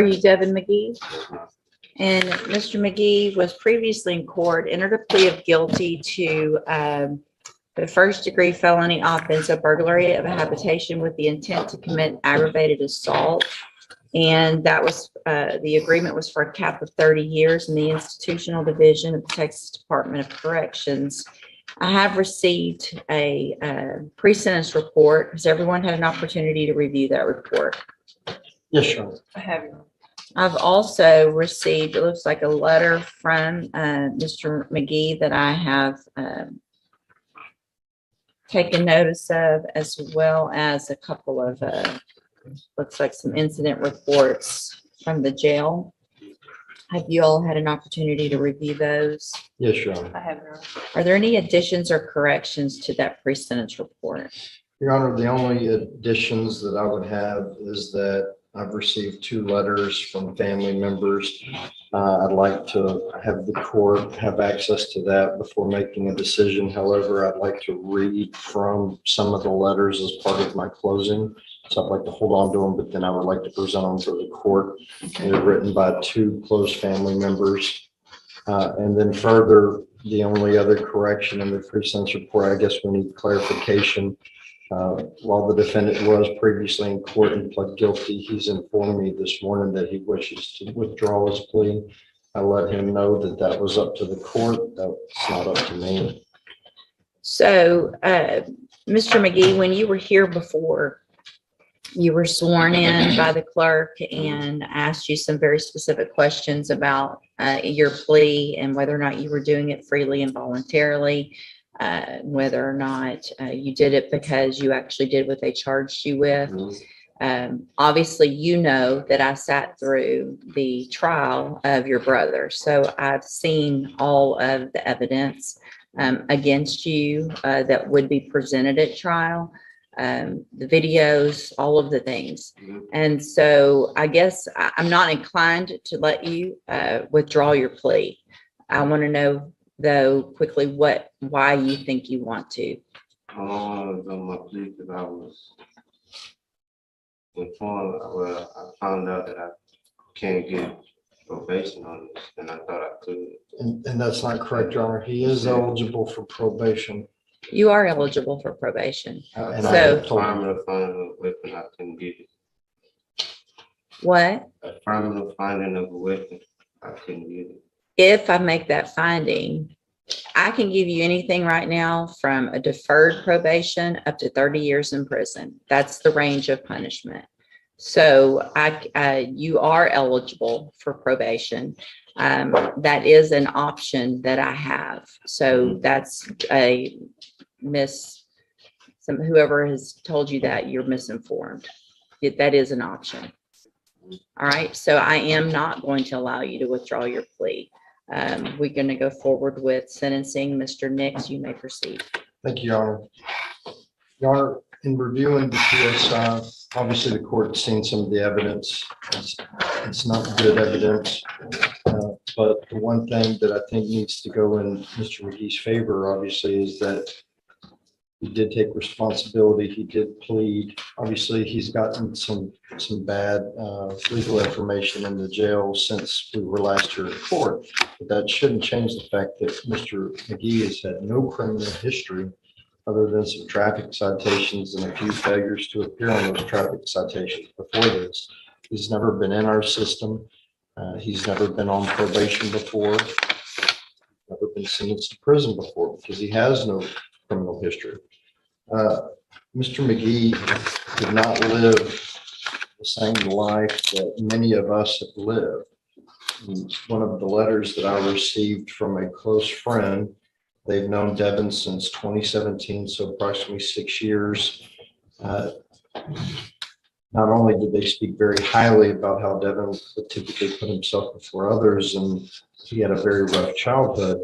Are you Devin McGee? And Mr. McGee was previously in court, entered a plea of guilty to the first-degree felony offense of burglary of a habitation with the intent to commit aggravated assault. And that was, the agreement was for a cap of 30 years in the institutional division of the Texas Department of Corrections. I have received a pre-sentence report. Has everyone had an opportunity to review that report? Yes, sure. I have. I've also received, it looks like a letter from Mr. McGee that I have taken notice of, as well as a couple of, looks like some incident reports from the jail. Have you all had an opportunity to review those? Yes, Your Honor. I have not. Are there any additions or corrections to that pre-sentence report? Your Honor, the only additions that I would have is that I've received 2 letters from family members. I'd like to have the court have access to that before making a decision. However, I'd like to read from some of the letters as part of my closing. So I'd like to hold on to them, but then I would like to present them to the court. They're written by 2 close family members. And then further, the only other correction in the pre-sentence report, I guess we need clarification. While the defendant was previously in court and pled guilty, he's informed me this morning that he wishes to withdraw his plea. I let him know that that was up to the court. That's not up to me. So, Mr. McGee, when you were here before, you were sworn in by the clerk and asked you some very specific questions about your plea and whether or not you were doing it freely and voluntarily. Whether or not you did it because you actually did what they charged you with. Obviously, you know that I sat through the trial of your brother, so I've seen all of the evidence against you that would be presented at trial, the videos, all of the things. And so I guess I'm not inclined to let you withdraw your plea. I want to know, though, quickly, why you think you want to. I don't want to do my plea because I was informed. Well, I found out that I can't get probation on this, and I thought I could. And that's not correct, Your Honor. He is eligible for probation. You are eligible for probation. And So- I have told him Affirmative finding of a weapon, I couldn't get it. What? Affirmative finding of a weapon, I couldn't get it. If I make that finding, I can give you anything right now from a deferred probation up to 30 years in prison. That's the range of punishment. So you are eligible for probation. That is an option that I have. So that's whoever has told you that, you're misinformed. That is an option. All right. So I am not going to allow you to withdraw your plea. We're going to go forward with sentencing. Mr. Nix, you may proceed. Thank you, Your Honor. Your Honor, in reviewing the PSI, obviously the court's seen some of the evidence. It's not good evidence. But the one thing that I think needs to go in Mr. McGee's favor, obviously, is that he did take responsibility. He did plead. Obviously, he's gotten some bad legal information in the jail since we were last here in court. But that shouldn't change the fact that Mr. McGee has had no criminal history other than some traffic citations and a few failures to appear on those traffic citations before this. He's never been in our system. He's never been on probation before. Never been sentenced to prison before because he has no criminal history. Mr. McGee did not live the same life that many of us have lived. One of the letters that I received from a close friend, they've known Devin since 2017, so approximately 6 years. Not only did they speak very highly about how Devin would typically put himself before others, and he had a very rough childhood.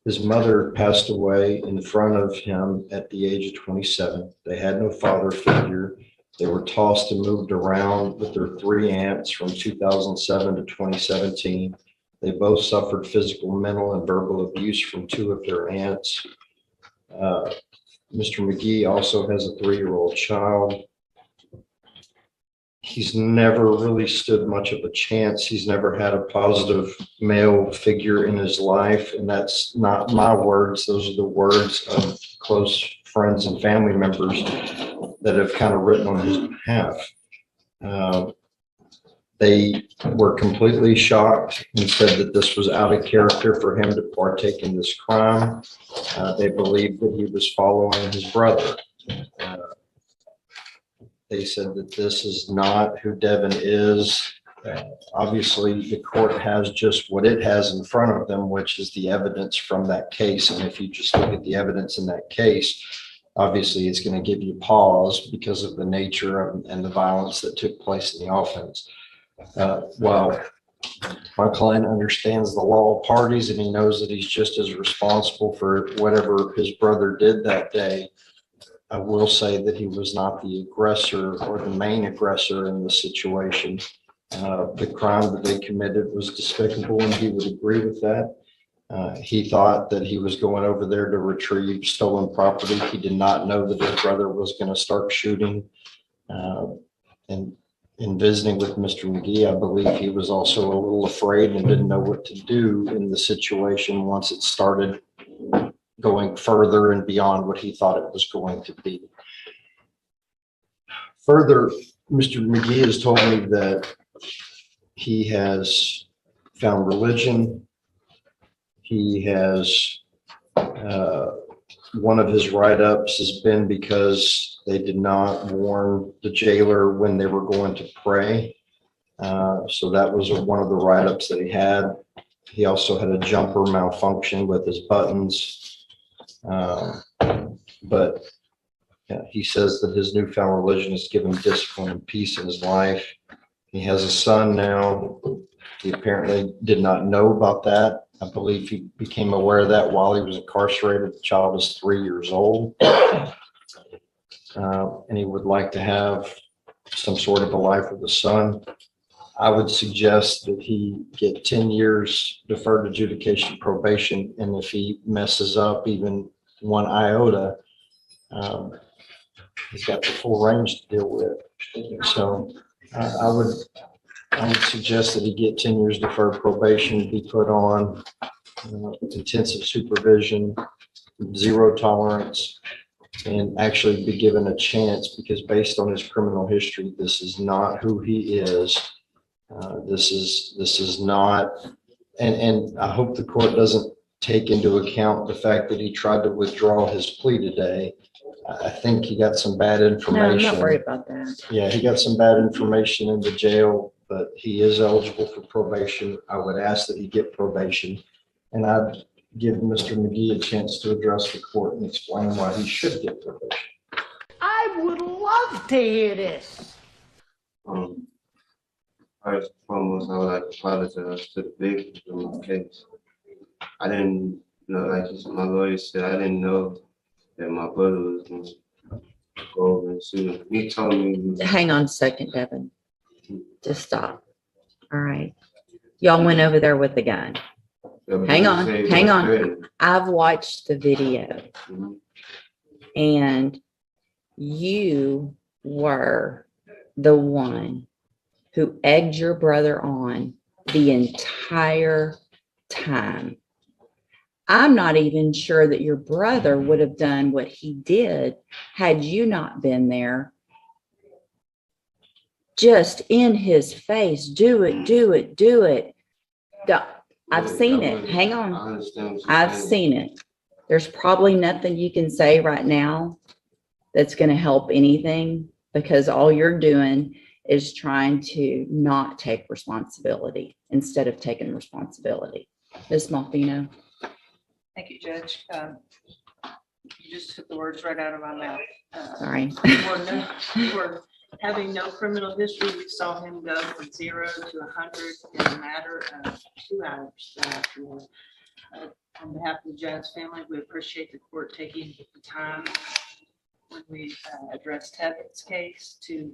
His mother passed away in front of him at the age of 27. They had no father figure. They were tossed and moved around with their 3 aunts from 2007 to 2017. They both suffered physical, mental, and verbal abuse from 2 of their aunts. Mr. McGee also has a 3-year-old child. he's never really stood much of a chance. He's never had a positive male figure in his life. And that's not my words. Those are the words of close friends and family members that have kind of written on his behalf. They were completely shocked and said that this was out of character for him to partake in this crime. They believed that he was following his brother. They said that this is not who Devin is. Obviously, the court has just what it has in front of them, which is the evidence from that case. And if you just look at the evidence in that case, obviously it's going to give you pause because of the nature and the violence that took place in the offense. While my client understands the law of parties and he knows that he's just as responsible for whatever his brother did that day, I will say that he was not the aggressor or the main aggressor in the situation. The crime that they committed was despicable, and he would agree with that. He thought that he was going over there to retrieve stolen property. He did not know that his brother was going to start shooting. And in visiting with Mr. McGee, I believe he was also a little afraid and didn't know what to do in the situation once it started going further and beyond what he thought it was going to be. Further, Mr. McGee has told me that he has found religion. He has, one of his write-ups has been because they did not warn the jailer when they were going to pray. So that was one of the write-ups that he had. He also had a jumper malfunction with his buttons. But he says that his newfound religion has given him discipline and peace in his life. He has a son now. He apparently did not know about that. I believe he became aware of that while he was incarcerated. The child is 3 years old. And he would like to have some sort of a life with a son. I would suggest that he get 10 years deferred adjudication probation. And if he messes up even one iota, he's got the full range to deal with. So I would suggest that he get 10 years deferred probation, be put on intensive supervision, zero tolerance, and actually be given a chance, because based on his criminal history, this is not who he is. This is not, and I hope the court doesn't take into account the fact that he tried to withdraw his plea today. I think he got some bad information. No, I'm not worried about that. Yeah, he got some bad information in the jail, but he is eligible for probation. I would ask that he get probation, and I'd give Mr. McGee a chance to address the court and explain why he should get probation. I would love to hear this. First and foremost, I would like to apologize to the victims in my case. I didn't know, like my lawyer said, I didn't know that my brother was going to go over and shoot him. He told me. Hang on a second, Devin. Just stop. All right. Y'all went over there with the gun. Hang on. I've watched the video, and you were the one who egged your brother on the entire time. I'm not even sure that your brother would have done what he did had you not been there. Just in his face, do it, do it, do it. I've seen it. Hang on. I've seen it. There's probably nothing you can say right now that's going to help anything, because all you're doing is trying to not take responsibility instead of taking responsibility. Ms. Malfino. Thank you, Judge. You just took the words right out of my mouth. Sorry. For having no criminal history, we saw him go from 0 to 100 in a matter of 2 hours. On behalf of the Jones family, we appreciate the court taking the time when we address Tevin's case to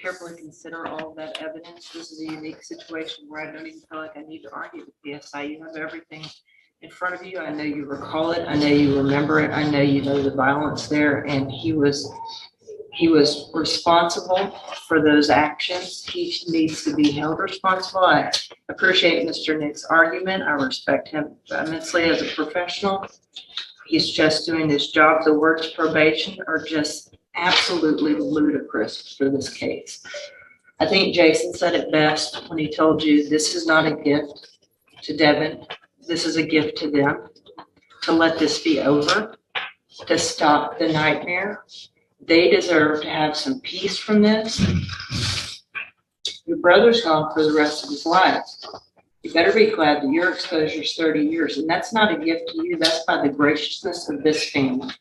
carefully consider all of that evidence. This is a unique situation where I don't even feel like I need to argue with PSI. You have everything in front of you. I know you recall it. I know you remember it. I know you know the violence there. And he was He was responsible for those actions. He needs to be held responsible. I appreciate Mr. Nick's argument. I respect him immensely as a professional. He's just doing his job. The words probation are just absolutely ludicrous for this case. I think Jason said it best when he told you this is not a gift to Devin. This is a gift to them, to let this be over, to stop the nightmare. They deserve to have some peace from this. Your brother's gone for the rest of his life. You better be glad that your exposure is 30 years, and that's not a gift to you. That's by the graciousness of this family.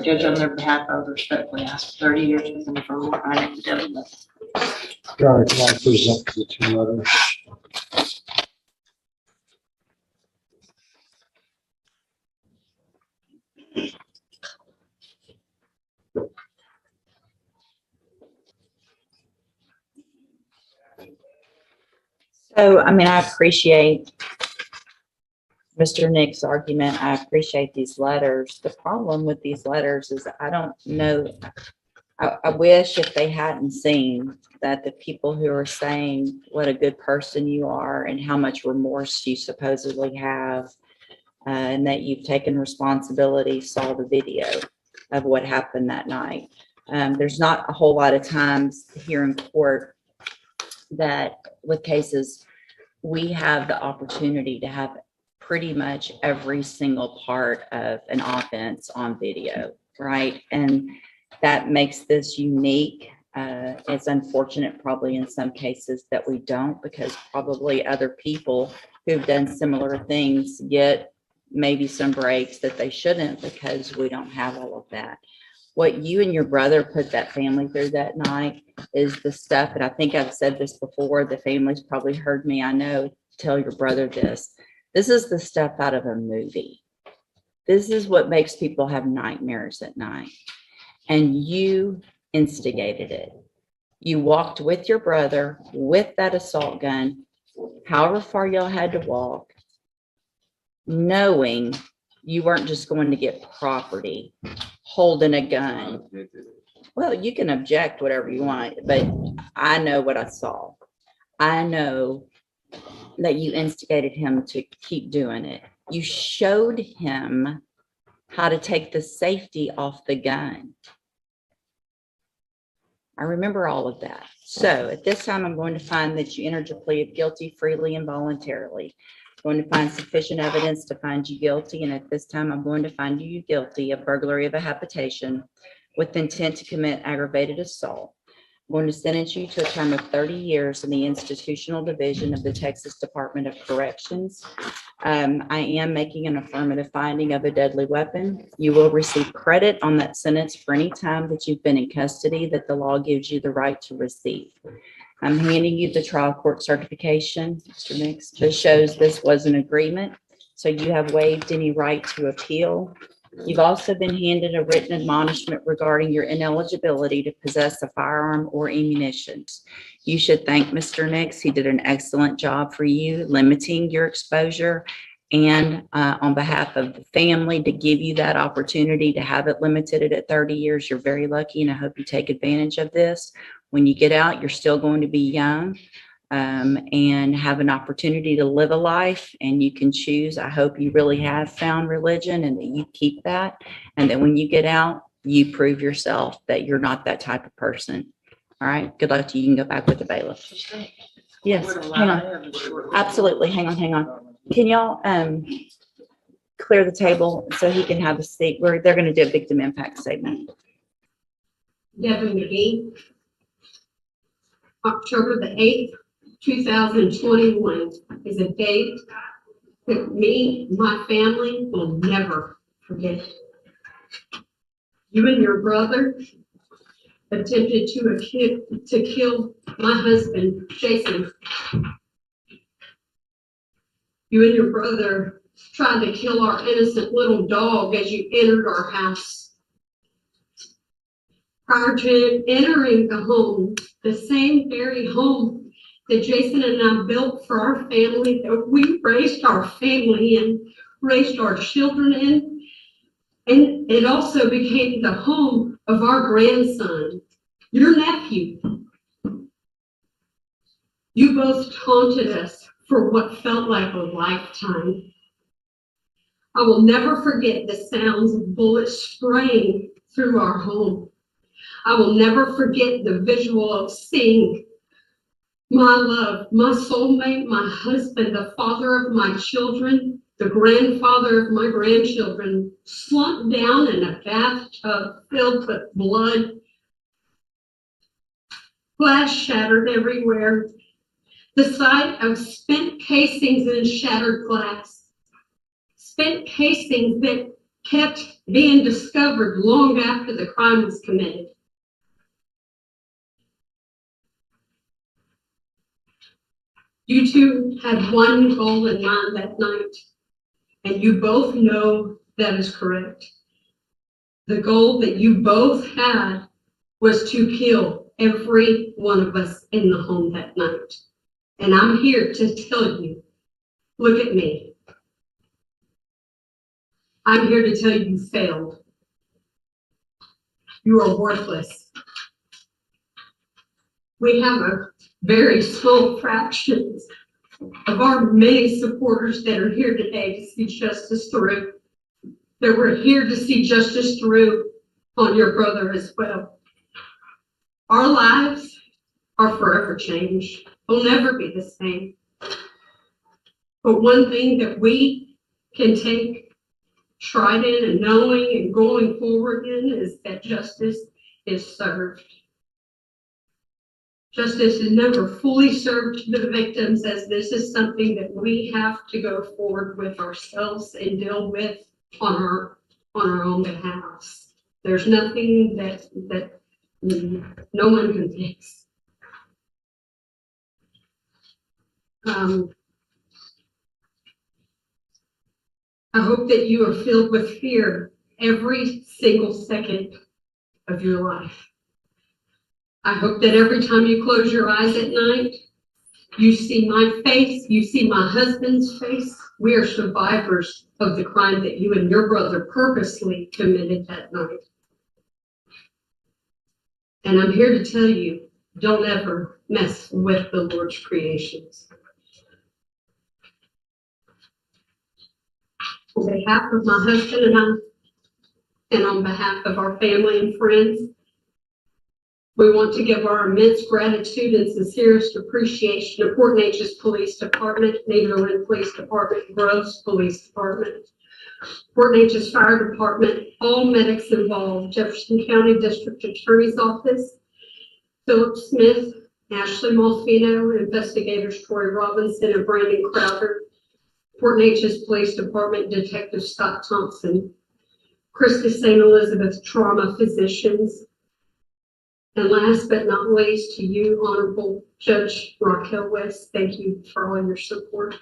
Judge, on their behalf, I would respectfully ask 30 years with them for what I didn't do. Your Honor, can I present the two letters? So, I mean, I appreciate Mr. Nick's argument. I appreciate these letters. The problem with these letters is I don't know. I wish if they hadn't seen that the people who are saying what a good person you are and how much remorse you supposedly have, and that you've taken responsibility, saw the video of what happened that night. There's not a whole lot of times here in court that with cases, we have the opportunity to have pretty much every single part of an offense on video, right? And that makes this unique. It's unfortunate probably in some cases that we don't, because probably other people who've done similar things get maybe some breaks that they shouldn't, because we don't have all of that. What you and your brother put that family through that night is the stuff, and I think I've said this before, the family's probably heard me, I know, tell your brother this. This is the stuff out of a movie. This is what makes people have nightmares at night. And you instigated it. You walked with your brother with that assault gun, however far y'all had to walk, knowing you weren't just going to get property, holding a gun. Well, you can object whatever you want, but I know what I saw. I know that you instigated him to keep doing it. You showed him how to take the safety off the gun. I remember all of that. So at this time, I'm going to find that you entered your plea of guilty freely and voluntarily. I'm going to find sufficient evidence to find you guilty. And at this time, I'm going to find you guilty of burglary of a habitation with intent to commit aggravated assault. I'm going to sentence you to a term of 30 years in the institutional division of the Texas Department of Corrections. I am making an affirmative finding of a deadly weapon. You will receive credit on that sentence for any time that you've been in custody that the law gives you the right to receive. I'm handing you the trial court certification, Mr. Nix, that shows this was an agreement. So you have waived any right to appeal. You've also been handed a written admonishment regarding your ineligibility to possess a firearm or ammunition. You should thank Mr. Nix. He did an excellent job for you, limiting your exposure, and on behalf of the family, to give you that opportunity to have it limited at 30 years. You're very lucky, and I hope you take advantage of this. When you get out, you're still going to be young. And have an opportunity to live a life, and you can choose. I hope you really have found religion and that you keep that, and that when you get out, you prove yourself that you're not that type of person. All right, good luck to you. You can go back with the bailiff. Yes, hang on. Absolutely, hang on. Can y'all clear the table so he can have a seat? Where they're going to do a victim impact statement. Devin McGee, October the 8th, 2021 is a date that me, my family will never forget. You and your brother attempted to kill my husband, Jason. You and your brother tried to kill our innocent little dog as you entered our house. Prior to entering the home, the same very home that Jason and I built for our family, that we raised our family in, raised our children in, And it also became the home of our grandson, your nephew. You both taunted us for what felt like a lifetime. I will never forget the sounds of bullets spraying through our home. I will never forget the visual of seeing my love, my soulmate, my husband, the father of my children, the grandfather of my grandchildren, slumped down in a bathtub filled with blood, glass shattered everywhere, the sight of spent casings and shattered glass, spent casings that kept being discovered long after the crime was committed. You two had one goal in mind that night, and you both know that is correct. The goal that you both had was to kill every one of us in the home that night. And I'm here to tell you, look at me. I'm here to tell you you failed. You are worthless. We have a very small fraction of our many supporters that are here today to see justice through, that we're here to see justice through on your brother as well. Our lives are forever changed. They'll never be the same. But one thing that we can take pride in and knowing and going forward in is that justice is served. Justice is never fully served to the victims, as this is something that we have to go forward with ourselves and deal with on our own behalf. There's nothing that no one can fix. I hope that you are filled with fear every single second of your life. I hope that every time you close your eyes at night, you see my face, you see my husband's face. We are survivors of the crime that you and your brother purposely committed that night. And I'm here to tell you, don't ever mess with the Lord's creations. On behalf of my husband and I, and on behalf of our family and friends, we want to give our immense gratitude and sincerest appreciation to Port Neches Police Department, Nederland Police Department, Groves Police Department, Port Neches Fire Department, all medics involved, Jefferson County District Attorney's Office, Philip Smith, Ashley Malfino, investigators Troy Robinson and Brandon Crowder, Port Neches Police Department Detective Scott Thompson, Krista St. Elizabeth Trauma Physicians, and last but not least, to you, Honorable Judge Raquel West, thank you for all your support.